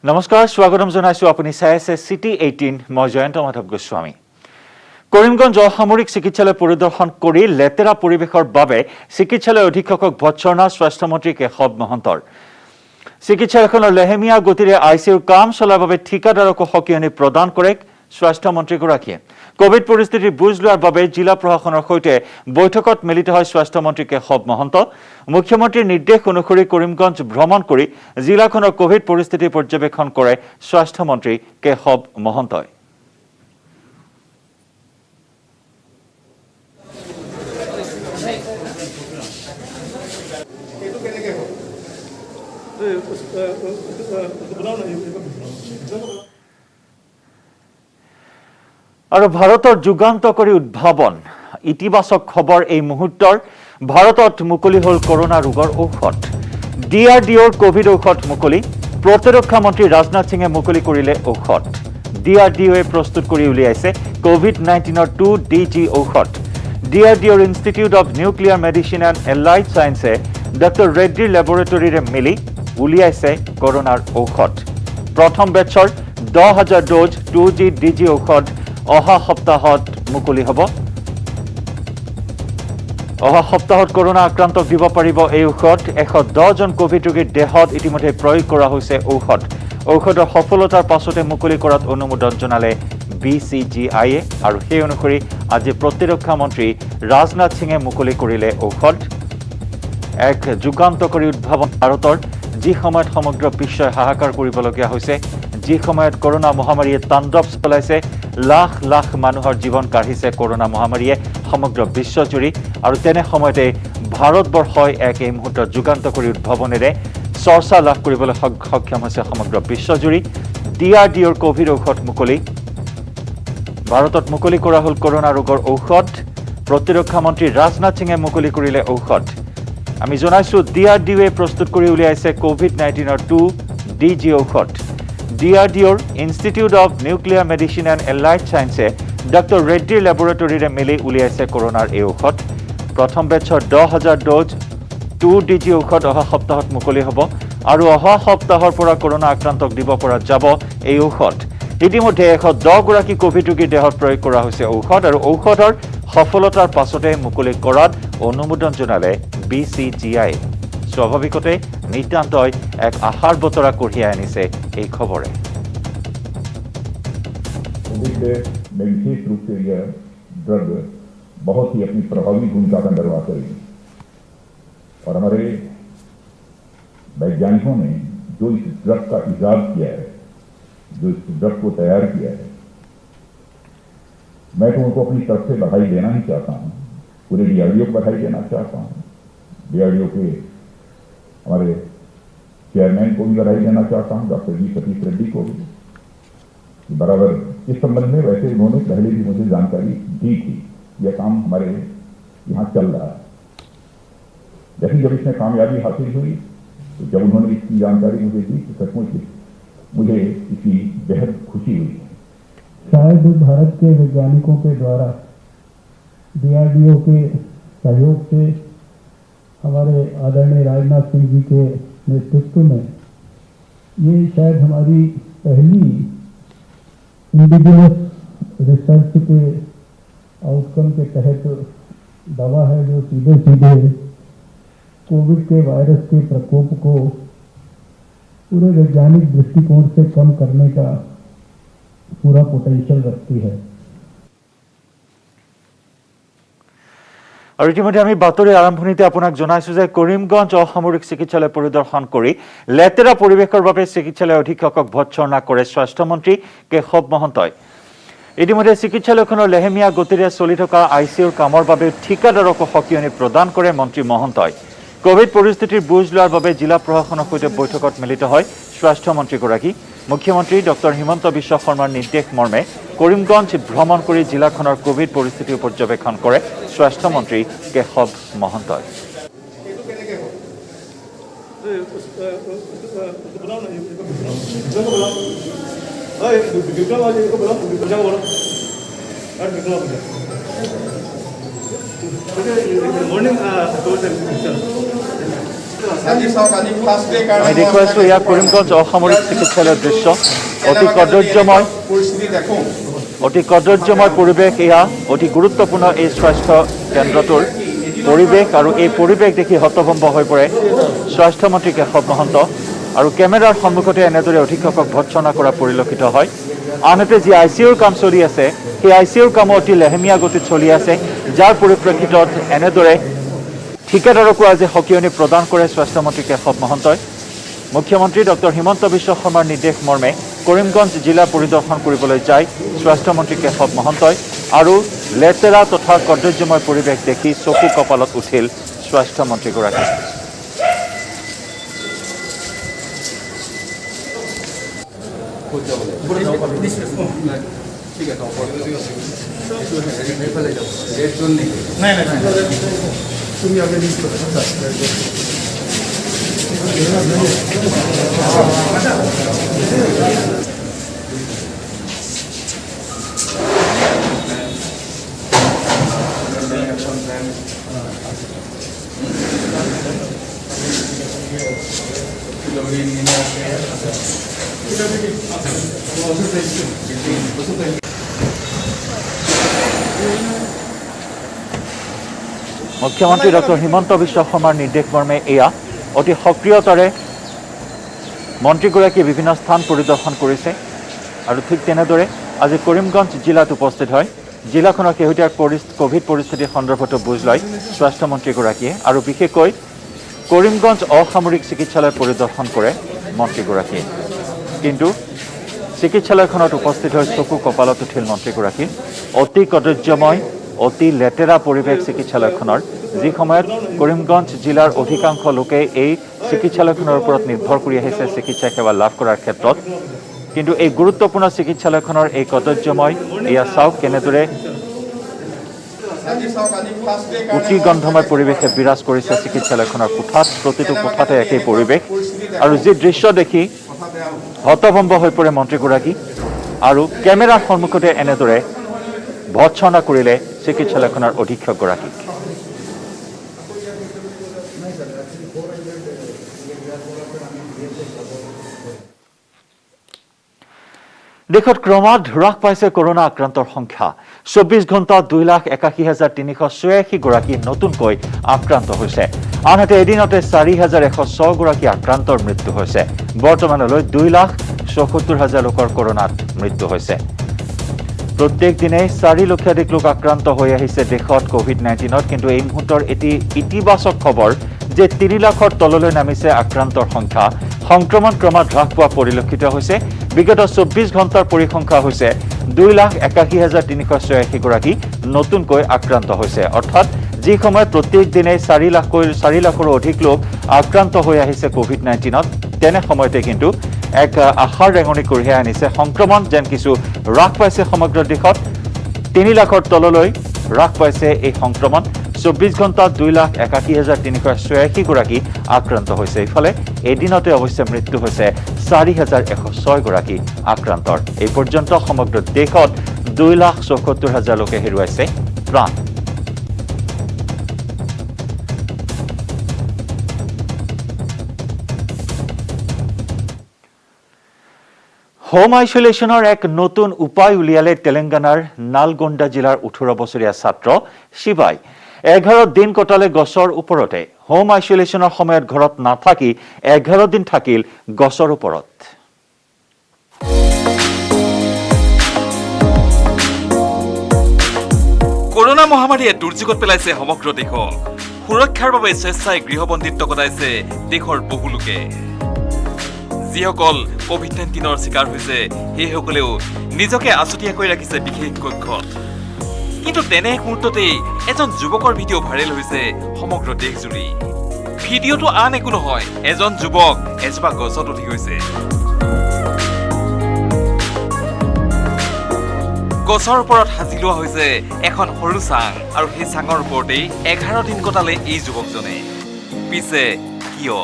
নমস্কাৰ স্বাগতম জনাইছো আপুনি চাই আছে সিটি 18 মই জয়ন্ত মাধৱ গোস্বামী কৰিমগঞ্জ অসামৰিক চিকিৎসালয় পৰিদৰ্শন কৰি লেতেৰা পৰিৱেশৰ বাবে চিকিৎসালয় অধীক্ষকক ভৎসনা স্বাস্থ্যমন্ত্ৰী কেশৱ মহন্তৰ চিকিৎসালয়খনৰ লেহেমীয়া গতিৰে আইচিইউৰ কাম চলাৰ বাবে ঠিকাদাৰক সকিয়নি প্ৰদান কৰে স্বাস্থ্যমন্ত্ৰীগৰাকীয়ে কোভিড পৰিস্থিতিৰ বুজ লোৱাৰ বাবে জিলা প্ৰশাসনৰ সৈতে বৈঠকত মিলিত হয় স্বাস্থ্যমন্ত্ৰী কেশৱ মহন্ত মুখ্যমন্ত্ৰীৰ নিৰ্দেশ অনুসৰি কৰিমগঞ্জ ভ্ৰমণ কৰি জিলাখনৰ কোভিড পৰিস্থিতি পৰ্যবেক্ষণ কৰে স্বাস্থ্যমন্ত্ৰী কেশৱ মহন্তই আৰু ভাৰতৰ যুগান্তকাৰী উদ্ভাৱন ইতিবাচক খবৰ এই মুহূৰ্তৰ ভাৰতত মুকলি হল কৰোনা ৰোগৰ ঔষধ ডিআৰডিঅৰ কোভিড ঔষধ মুকলি প্ৰতিৰক্ষা মন্ত্ৰী ৰাজনাথ সিঙে মুকলি কৰিলে ঔষধ ডিআৰডিঅয়ে প্ৰস্তুত কৰি উলিয়াইছে কোভিড-19ৰ 2DG ঔষধ ডিআৰডিঅৰ Institute of Nuclear Medicine and Allied সায়েন্সে ডক্টৰ ৰেড্ডিৰ লেবৰেটৰীৰে মিলি উলিয়াইছে কৰোনাৰ ঔষধ প্ৰথম বেটছৰ 10,000 ডোজ 2DG ঔষধ অহা সপ্তাহত মুকলি হ'ব অহা সপ্তাহত কৰোনা আক্ৰান্তক দিব পাৰিব এই ঔষধ 110 জন কোভিড ৰোগীৰ দেহত ইতিমধ্যে প্ৰয়োগ কৰা হৈছে ঔষধৰ সফলতাৰ পাছতে মুকলি কৰাত অনুমোদন জনালে BCGIয়ে আৰু সেই অনুসৰি আজি প্ৰতিৰক্ষা মন্ত্ৰী ৰাজনাথ সিঙে মুকলি কৰিলে ঔষধ এক যুগান্তকাৰী উদ্ভাৱন ভাৰতৰ যি সময়ত সমগ্ৰ বিশ্বই হাহাকাৰ কৰিবলগীয়া হৈছে যি সময়ত কৰোনা মহামাৰীয়ে তাণ্ডৱ চলাইছে লাখ লাখ মানুহৰ জীৱন কাঢ়িছে কৰোনা মহামাৰীয়ে সমগ্ৰ বিশ্বজুৰি আৰু তেনে সময়তে ভাৰতবৰ্ষই এক এই মুহূৰ্তত যুগান্তকাৰী উদ্ভাৱনেৰে চৰ্চা লাভ কৰিবলৈ সক্ষম হৈছে সমগ্ৰ বিশ্বজুৰি ডিআৰডিঅৰ কোভিড ঔষধ মুকলি ভাৰতত মুকলি কৰা হ'ল কৰোনা ৰোগৰ ঔষধ প্ৰতিৰক্ষা মন্ত্ৰী ৰাজনাথ সিঙে মুকলি কৰিলে ঔষধ আমি জনাইছো ডিআৰডিঅয়ে প্ৰস্তুত কৰি উলিয়াইছে কোভিড-19ৰ 2DG ঔষধ ডিআৰডিঅৰ Institute of Nuclear Medicine and Allied সায়েন্সে ডক্টৰ ৰেড্ডিৰ লেবৰেটৰীৰে মিলি উলিয়াইছে কৰোনাৰ এই ঔষধ প্ৰথম বেটছৰ 10,000 ডোজ 2DG ঔষধ অহা সপ্তাহত মুকলি হ'ব আৰু অহা সপ্তাহৰ পৰা কৰোনা আক্ৰান্তক দিব পৰা যাব এই ঔষধ ইতিমধ্যে 110 গৰাকী কোভিড ৰোগীৰ দেহত প্ৰয়োগ কৰা হৈছে ঔষধ আৰু ঔষধৰ সফলতাৰ পাছতে মুকলি কৰাত অনুমোদন জনালে BCGI স্বাভাৱিকতে নিতান্তই এক আশাৰ বতৰা কঢ়িয়াই আনিছে এই খবৰে में विशेष रूप से यह ड्रग बहुत ही अपनी प्रभावी भूमिका का निर्वाह करेगी और हमारे वैज्ञानिकों ने जो इस ड्रग का इजाद किया है जो इस ड्रग को तैयार किया है मैं तो उनको अपनी तरफ से बधाई देना ही चाहता हूँ पूरे डीआरडीओ को बधाई देना चाहता हूँ डीआरडीओ के हमारे चेयरमैन को भी बधाई देना चाहता हूँ डॉक्टर जी सतीश रेड्डी को भी बराबर इस संबंध में वैसे उन्होंने पहले भी मुझे जानकारी दी थी यह काम हमारे यहाँ चल रहा है जैसे जब इसमें कामयाबी हासिल हुई तो जब उन्होंने इसकी जानकारी मुझे दी तो सचमुच मुझे इसकी बेहद खुशी हुई शायद भारत के वैज्ञानिकों के द्वारा डीआरडीओ के सहयोग से हमारे आदरणीय राजनाथ सिंह जी के नेतृत्व में ये शायद हमारी पहली इंडिजिनस रिसर्च के आउटकम के तहत दवा है जो सीधे सीधे कोविड के वायरस के प्रकोप को पूरे वैज्ञानिक दृष्टिकोण से कम करने का पूरा पोटेंशियल रखती है আৰু ইতিমধ্যে আমি বাতৰি আৰম্ভণিতে আপোনাক জনাইছো যে কৰিমগঞ্জ অসামৰিক চিকিৎসালয় পৰিদৰ্শন কৰি লেতেৰা পৰিৱেশৰ বাবে চিকিৎসালয় অধীক্ষকক ভৎসনা কৰে স্বাস্থ্যমন্ত্ৰী কেশৱ মহন্তই ইতিমধ্যে চিকিৎসালয়খনৰ লেহেমীয়া গতিৰে চলি থকা আইচিইউৰ কামৰ বাবে ঠিকাদাৰক সকিয়নি প্ৰদান কৰে মন্ত্ৰী মহন্তই কোভিড পৰিস্থিতিৰ বুজ লোৱাৰ বাবে জিলা প্ৰশাসনৰ সৈতে বৈঠকত মিলিত হয় স্বাস্থ্যমন্ত্ৰীগৰাকী মুখ্যমন্ত্ৰী ডক্টৰ হিমন্ত বিশ্ব শৰ্মাৰ নিৰ্দেশ মৰ্মে কৰিমগঞ্জ ভ্ৰমণ কৰি জিলাখনৰ কোভিড পৰিস্থিতি পৰ্যবেক্ষণ কৰে স্বাস্থ্যমন্ত্ৰী কেশৱ মহন্তই morning told them আমি দেখুৱাইছো এয়া কৰিমগঞ্জ অসামৰিক চিকিৎসালয়ৰ দৃশ্য অতি কদৰ্যময় পৰিৱেশ এয়া অতি গুৰুত্বপূৰ্ণ এই স্বাস্থ্য কেন্দ্ৰটোৰ পৰিৱেশ আৰু এই পৰিৱেশ দেখি হতভম্ব হৈ পৰে স্বাস্থ্যমন্ত্ৰী কেশৱ মহন্ত আৰু কেমেৰাৰ সন্মুখতে এনেদৰে অধীক্ষকক ভৰ্ৎসনা কৰা পৰিলক্ষিত হয় আনহাতে যি ICUৰ কাম চলি আছে সেই ICUৰ কাম অতি লেহেমীয়া গতিত চলি আছে যাৰ পৰিপ্ৰেক্ষিতত এনেদৰে ঠিকাদাৰকো আজি সকিয়নি প্ৰদান কৰে স্বাস্থ্যমন্ত্ৰী কেশৱ মহন্তই মুখ্যমন্ত্ৰী ডক্টৰ হিমন্ত বিশ্ব শৰ্মাৰ নিৰ্দেশ মৰ্মে কৰিমগঞ্জ জিলা পৰিদৰ্শন কৰিবলৈ যায় স্বাস্থ্যমন্ত্ৰী কেশৱ মহন্তই আৰু লেতেৰা তথা কদৰ্যময় পৰিৱেশ দেখি চকু কপালত উঠিল স্বাস্থ্যমন্ত্ৰীগৰাকী মুখ্যমন্ত্ৰী ডক্টৰ হিমন্ত বিশ্ব শৰ্মাৰ নিৰ্দেশ মৰ্মে এয়া অতি সক্ৰিয়তাৰে মন্ত্ৰীগৰাকীয়ে বিভিন্ন স্থান পৰিদৰ্শন কৰিছে আৰু ঠিক তেনেদৰে আজি কৰিমগঞ্জ জিলাত উপস্থিত হয় জিলাখনৰ শেহতীয়া কোভিড পৰিস্থিতিৰ সন্দৰ্ভতো বুজ লয় স্বাস্থ্যমন্ত্ৰীগৰাকীয়ে আৰু বিশেষকৈ কৰিমগঞ্জ অসামৰিক চিকিৎসালয় পৰিদৰ্শন কৰে মন্ত্ৰীগৰাকীয়ে কিন্তু চিকিৎসালয়খনত উপস্থিত হৈ চকু কপালত উঠিল মন্ত্ৰীগৰাকী অতি কদৰ্যময় অতি লেতেৰা পৰিৱেশ চিকিৎসালয়খনৰ যি সময়ত কৰিমগঞ্জ জিলাৰ অধিকাংশ লোকে এই চিকিৎসালয়খনৰ ওপৰত নিৰ্ভৰ কৰি আহিছে চিকিৎসা সেৱা লাভ কৰাৰ ক্ষেত্ৰত কিন্তু এই গুৰুত্বপূৰ্ণ চিকিৎসালয়খনৰ এই কদৰ্যময় এয়া চাওক কেনেদৰে উটি গন্ধময় পৰিৱেশে বিৰাজ কৰিছে চিকিৎসালয়খনৰ কোঠাত প্ৰতিটো কোঠাতে একেই পৰিৱেশ আৰু যি দৃশ্য দেখি হতভম্ব হৈ পৰে মন্ত্ৰীগৰাকী আৰু কেমেৰাৰ সন্মুখতে এনেদৰে ভৰ্ৎসনা কৰিলে চিকিৎসালয়খনৰ অধীক্ষকগৰাকীক দেশত ক্ৰমাৎ হ্ৰাস পাইছে কৰোনা আক্ৰান্তৰ সংখ্যা ২৪ ঘণ্টাত ২,৮১,৩৮৬ গৰাকী নতুনকৈ আক্ৰান্ত হৈছে আনহাতে এদিনতে ৪,১০৬ গৰাকী আক্ৰান্তৰ মৃত্যু হৈছে বৰ্তমানলৈ ২,৭৪,০০০ লোকৰ কৰোনাত মৃত্যু হৈছে প্ৰত্যেক দিনে ৪ লক্ষাধিক লোক আক্ৰান্ত হৈ আহিছে দেশত কোভিড-19ত কিন্তু এই মুহূৰ্তৰ এটি ইতিবাচক খবৰ যে ৩ লাখৰ তললৈ নামিছে আক্ৰান্তৰ সংখ্যা সংক্ৰমণ ক্ৰমাৎ হ্ৰাস পোৱা পৰিলক্ষিত হৈছে বিগত ২৪ ঘণ্টাৰ পৰিসংখ্যা হৈছে ২,৮১,৩৮৬ গৰাকী নতুনকৈ আক্ৰান্ত হৈছে অৰ্থাৎ যি সময়ত প্ৰত্যেক দিনে ৪ লাখৰো অধিক লোক আক্ৰান্ত হৈ আহিছে কোভিড-19ত তেনে সময়তে কিন্তু এক আশাৰ ৰেঙনি কঢ়িয়াই আনিছে সংক্ৰমণ যেন কিছু হ্ৰাস পাইছে সমগ্ৰ দেশত ৩ লাখৰ তললৈ হ্ৰাস পাইছে এই সংক্ৰমণ ২৪ ঘণ্টাত ২,৮১,৩৮৬ গৰাকী আক্ৰান্ত হৈছে ইফালে এদিনতে অৱশ্যে মৃত্যু হৈছে ৪,১০৬ গৰাকী আক্ৰান্তৰ এই পৰ্যন্ত সমগ্ৰ দেশত ২,৭৪,০০০ লোকে হেৰুৱাইছে প্ৰাণ হোম আইসোলেশনৰ এক নতুন উপায় উলিয়ালে তেলেংগানাৰ নালগোণ্ডা জিলাৰ ১৮ বছৰীয়া ছাত্ৰ শিৱাই ১১ দিন কটালে গছৰ ওপৰতে হোম আইসোলেশনৰ সময়ত ঘৰত নাথাকি ১১ দিন থাকিল গছৰ ওপৰত কৰোনা মহামাৰীয়ে দুৰ্যোগত পেলাইছে সমগ্ৰ দেশক সুৰক্ষাৰ বাবে স্বেচ্ছাই গৃহবন্দীত্ব কটাইছে দেশৰ বহু লোকে যিসকল কোভিড-19ৰ শিকাৰ হৈছে সেইসকলেও নিজকে আছুতীয়াকৈ ৰাখিছে বিশেষ কক্ষত কিন্তু তেনে এক মুহূৰ্ততেই এজন যুৱকৰ ভিডিঅ' ভাইৰেল হৈছে সমগ্ৰ দেশজুৰি ভিডিঅ'টো আন একো নহয় এজন যুৱক এজোপা গছত উঠি গৈছে গছৰ ওপৰত সাজি লোৱা হৈছে এখন সৰু চাং আৰু সেই চাঙৰ ওপৰতেই 11 দিন কটালে এই যুৱকজনে পিছে কিয়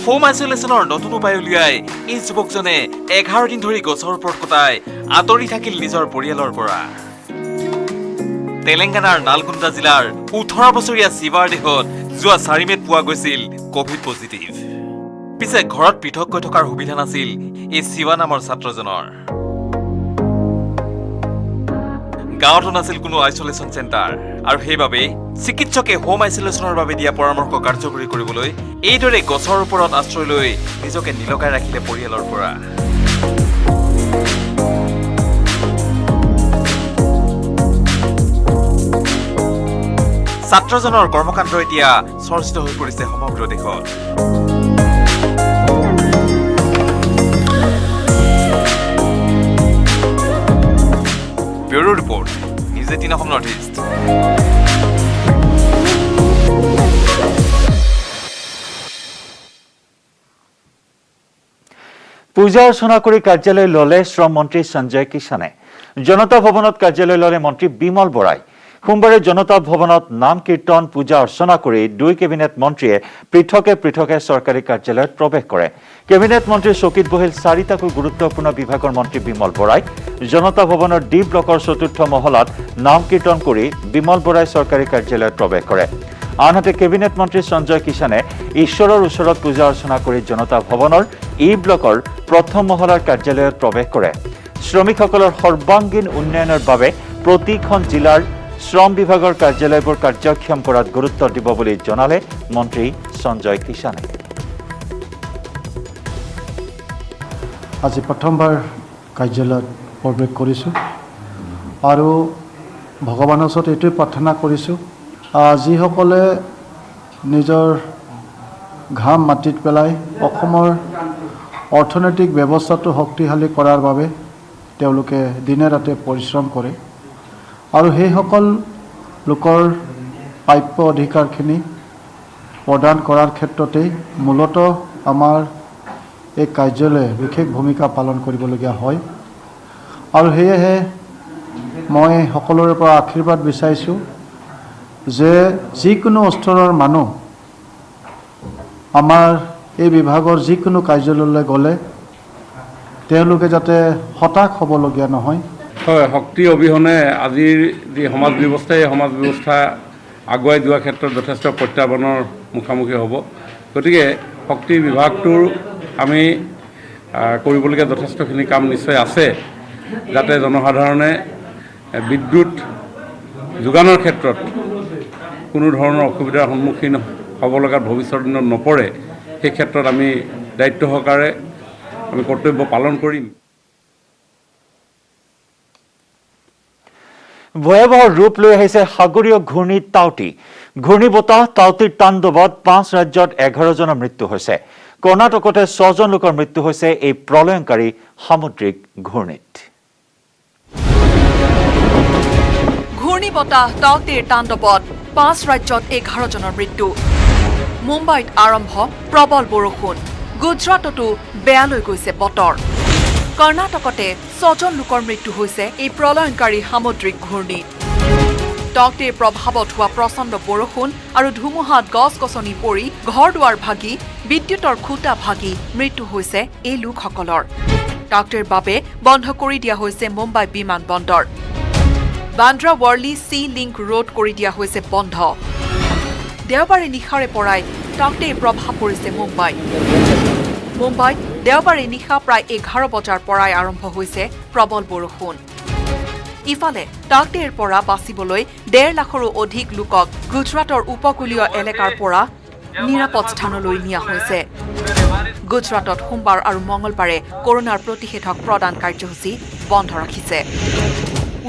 হোম আইসোলেশনৰ নতুন উপায় উলিয়াই এই যুৱকজনে 11 দিন ধৰি গছৰ ওপৰত কটাই আঁতৰি থাকিল নিজৰ পৰিয়ালৰ পৰা তেলেংগানাৰ নালগোন্দা জিলাৰ 18 বছৰীয়া শিৱাৰ দেহত যোৱা 4 মেত পোৱা গৈছিল কোভিড পজিটিভ। পিছে ঘৰত পৃথককৈ থকাৰ সুবিধা নাছিল এই শিৱা নামৰ ছাত্ৰজনৰ। গাঁৱতো নাছিল কোনো আইচলেশ্যন চেণ্টাৰ, আৰু সেইবাবে চিকিৎসকে হোম আইচলেশ্যনৰ বাবে দিয়া পৰামৰ্শ কাৰ্যকৰী কৰিবলৈ এইদৰে গছৰ ওপৰত আশ্ৰয় লৈ নিজকে নিলগাই ৰাখিলে পৰিয়ালৰ পৰা। ছাত্ৰজনৰ কৰ্মকাণ্ড এতিয়া চৰ্চিত হৈ পৰিছে সমগ্ৰ দেশত। Bureau report, news 18 Assam north east. পূজা অৰ্চনা কৰি কাৰ্যালয় ললে শ্ৰম মন্ত্ৰী সঞ্জয় কিষাণে। জনতা ভৱনত কাৰ্যালয় ললে মন্ত্ৰী বিমল বৰাই। সোমবাৰে জনতা ভৱনত নাম কীৰ্তন পূজা অৰ্চনা কৰি 2 কেবিনেট মন্ত্ৰীয়ে পৃথকে পৃথকে চৰকাৰী কাৰ্যালয়ত প্ৰৱেশ কৰে। কেবিনেট মন্ত্ৰীৰ চকীত বহিল 4টাকৈ গুৰুত্বপূৰ্ণ বিভাগৰ মন্ত্ৰী বিমল বৰাই। জনতা ভৱনৰ ডি ব্লকৰ 4ৰ্থ মহলাত নাম কীৰ্তন কৰি বিমল বৰাই চৰকাৰী কাৰ্যালয়ত প্ৰৱেশ কৰে। আনহাতে কেবিনেট মন্ত্ৰী সঞ্জয় কিষাণে ঈশ্বৰৰ ওচৰত পূজা অৰ্চনা কৰি জনতা ভৱনৰ ই ব্লকৰ 1ম মহলাৰ কাৰ্যালয়ত প্ৰৱেশ কৰে। শ্ৰমিকসকলৰ সৰ্বাংগীন উন্নয়নৰ বাবে প্ৰতিখন জিলাৰ শ্ৰম বিভাগৰ কাৰ্যালয়বোৰ কাৰ্যক্ষম কৰাত গুৰুত্ব দিব বুলি জনালে মন্ত্ৰী সঞ্জয় কিষাণে। আজি প্ৰথমবাৰ কাৰ্যালয়ত প্ৰৱেশ কৰিছোঁ আৰু ভগৱানৰ ওচৰত এইটোৱে প্ৰাৰ্থনা কৰিছোঁ, যিসকলে নিজৰ ঘাম মাটিত পেলাই অসমৰ অৰ্থনৈতিক ব্যৱস্থাটো শক্তিশালী কৰাৰ বাবে তেওঁলোকে দিনে ৰাতে পৰিশ্ৰম কৰে, আৰু সেইসকল লোকৰ প্ৰাপ্য অধিকাৰখিনি প্ৰদান কৰাৰ ক্ষেত্ৰতেই মূলতঃ আমাৰ এই কাৰ্যালয়ে বিশেষ ভূমিকা পালন কৰিবলগীয়া হয়। আৰু সেয়েহে মই সকলোৰে পৰা আশীৰ্বাদ বিচাৰিছোঁ যে যিকোনো স্তৰৰ মানুহ আমাৰ এই বিভাগৰ যিকোনো কাৰ্যালয়লৈ গ'লে তেওঁলোকে যাতে হতাশ হ'বলগীয়া নহয়। হয়, শক্তি অবিহনে আজিৰ যি সমাজ ব্যৱস্থা, এই সমাজ ব্যৱস্থা আগুৱাই যোৱাৰ ক্ষেত্ৰত যথেষ্ট প্ৰত্যাহ্বানৰ মুখামুখি হ'ব। গতিকে শক্তি বিভাগটোৰ আমি কৰিবলগীয়া যথেষ্টখিনি কাম নিশ্চয় আছে, যাতে জনসাধাৰণে বিদ্যুৎ যোগানৰ ক্ষেত্ৰত কোনো ধৰণৰ অসুবিধাৰ সন্মুখীন হ'ব লগাত ভৱিষ্যত দিনত নপৰে, সেই ক্ষেত্ৰত আমি দায়িত্ব সহকাৰে আমি কৰ্তব্য পালন কৰিম। ভয়াৱহ ৰূপ লৈ আহিছে সাগৰীয় ঘূৰ্ণী টাউটি। ঘূৰ্ণী বতাহ টাউটিৰ তাণ্ডৱত 5 ৰাজ্যত 11 জনৰ মৃত্যু হৈছে। কৰ্ণাটকতে 6 জন লোকৰ মৃত্যু হৈছে এই প্ৰলয়ংকাৰী সামুদ্ৰিক ঘূৰ্ণীত। ঘূৰ্ণী বতাহ টাউটিৰ তাণ্ডৱত 5 ৰাজ্যত 11 জনৰ মৃত্যু। মুম্বাইত আৰম্ভ প্ৰবল বৰষুণ, গুজৰাটতো বেয়ালৈ গৈছে বতৰ। কৰ্ণাটকতে 6 জন লোকৰ মৃত্যু হৈছে এই প্ৰলয়ংকাৰী সামুদ্ৰিক ঘূৰ্ণীত। টাউটিৰ প্ৰভাৱত হোৱা প্ৰচণ্ড বৰষুণ আৰু ধুমুহাত গছ-গছনি পৰি ঘৰ দুৱাৰ ভাগি বিদ্যুতৰ খুঁটা ভাগি মৃত্যু হৈছে এই লোকসকলৰ। টাউটিৰ বাবে বন্ধ কৰি দিয়া হৈছে মুম্বাই বিমান বন্দৰ। Bandra Worli C link road কৰি দিয়া হৈছে বন্ধ। দেওবাৰে নিশাৰে পৰাই টাউটিৰ প্ৰভাৱ পৰিছে মুম্বাইত। মুম্বাইত দেওবাৰে নিশা প্ৰায় 11 বজাৰ পৰাই আৰম্ভ হৈছে প্ৰবল বৰষুণ। ইফালে টাউটিৰ পৰা বাচিবলৈ 1.5 লাখৰো অধিক লোকক গুজৰাটৰ উপকূলীয় এলেকাৰ পৰা নিৰাপদ স্থানলৈ নিয়া হৈছে। গুজৰাটত সোমবাৰ আৰু মঙলবাৰে কৰোনাৰ প্ৰতিষেধক প্ৰদান কাৰ্যসূচী বন্ধ ৰাখিছে।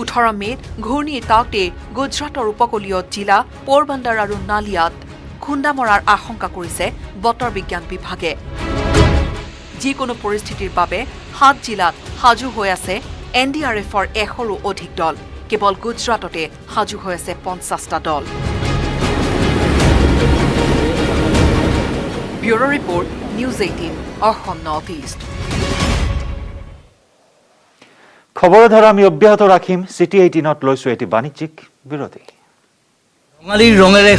18 মেত ঘূৰ্ণী টাউটে গুজৰাটৰ উপকূলীয় জিলা পোৰবন্দৰ আৰু নালিয়াত খুন্দা মৰাৰ আশংকা কৰিছে বতৰ বিজ্ঞান বিভাগে। যিকোনো পৰিস্থিতিৰ বাবে 7 জিলাত সাজু হৈ আছে NDRFৰ 100ৰো অধিক দল। কেৱল গুজৰাটতে সাজু হৈ আছে 50টা দল। Bureau report, news 18 Assam north east. খবৰৰ ধাৰা আমি অব্যাহত ৰাখিম। চিটি 18ত লৈছো এটি বাণিজ্যিক বিৰতি। ৰঙালীৰ ৰঙেৰে